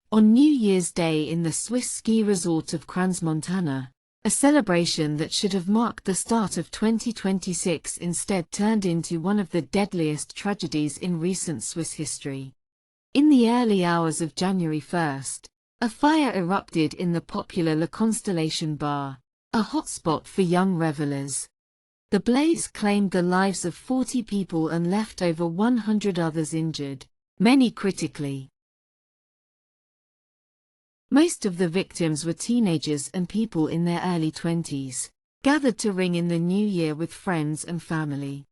On New Year's Day in the Swiss ski resort of Crans-Montana, a celebration that should have marked the start of 2026 instead turned into one of the deadliest tragedies in recent Swiss history. In the early hours of January 1st, a fire erupted in the popular La Constellation bar, a hotspot for young revelers. The blaze claimed the lives of 40 people and left over 100 others injured, many critically. Most of the victims were teenagers and people in their early 20s, gathered to ring in the new year with friends and family.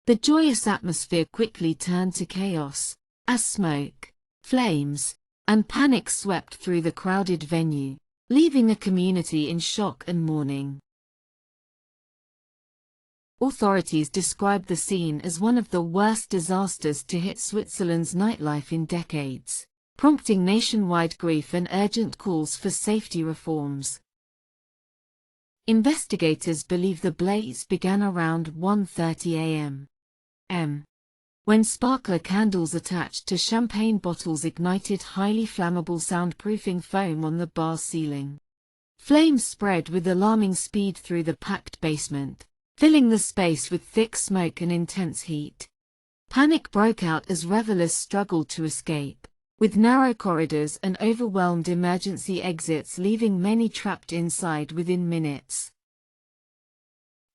The joyous atmosphere quickly turned to chaos, as smoke, flames, and panic swept through the crowded venue, leaving the community in shock and mourning. Authorities described the scene as one of the worst disasters to hit Switzerland's nightlife in decades, prompting nationwide grief and urgent calls for safety reforms. Investigators believe the blaze began around 1:30 a.m. when sparkler candles attached to champagne bottles ignited highly flammable soundproofing foam on the bar's ceiling. Flames spread with alarming speed through the packed basement, filling the space with thick smoke and intense heat. Panic broke out as revelers struggled to escape, with narrow corridors and overwhelmed emergency exits leaving many trapped inside within minutes.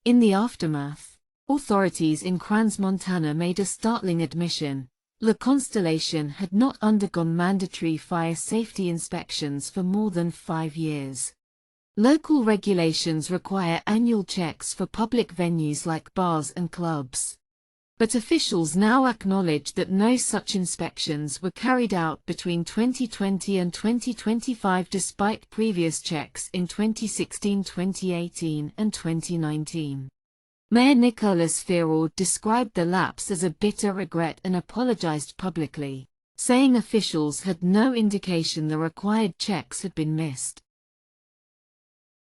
In the aftermath, authorities in Crans-Montana made a startling admission: La Constellation had not undergone mandatory fire safety inspections for more than 5 years. Local regulations require annual checks for public venues like bars and clubs. But officials now acknowledge that no such inspections were carried out between 2020 and 2025 despite previous checks in 2016, 2018 and 2019. Mayor Nicolas described the lapse as a bitter regret and apologized publicly, saying officials had no indication the required checks had been missed.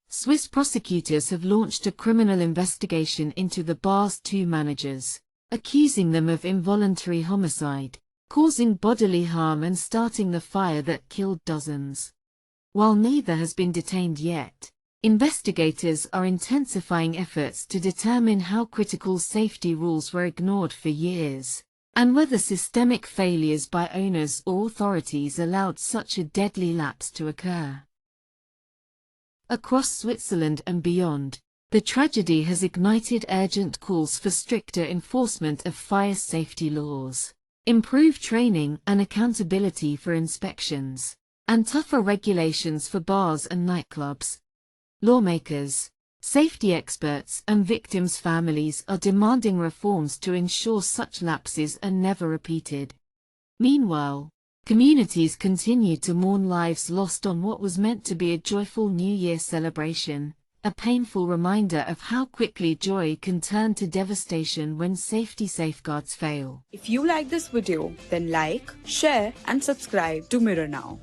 Swiss prosecutors have launched a criminal investigation into the bar's 2 managers, accusing them of involuntary homicide, causing bodily harm and starting the fire that killed dozens. While neither has been detained yet, investigators are intensifying efforts to determine how critical safety rules were ignored for years, and whether systemic failures by owners or authorities allowed such a deadly lapse to occur. Across Switzerland and beyond, the tragedy has ignited urgent calls for stricter enforcement of fire safety laws, improved training and accountability for inspections, and tougher regulations for bars and nightclubs. Lawmakers, safety experts and victims' families are demanding reforms to ensure such lapses are never repeated. Meanwhile, communities continue to mourn lives lost on what was meant to be a joyful New Year celebration, a painful reminder of how quickly joy can turn to devastation when safety safeguards fail. If you like this video, then like, share and subscribe to Mirror Now.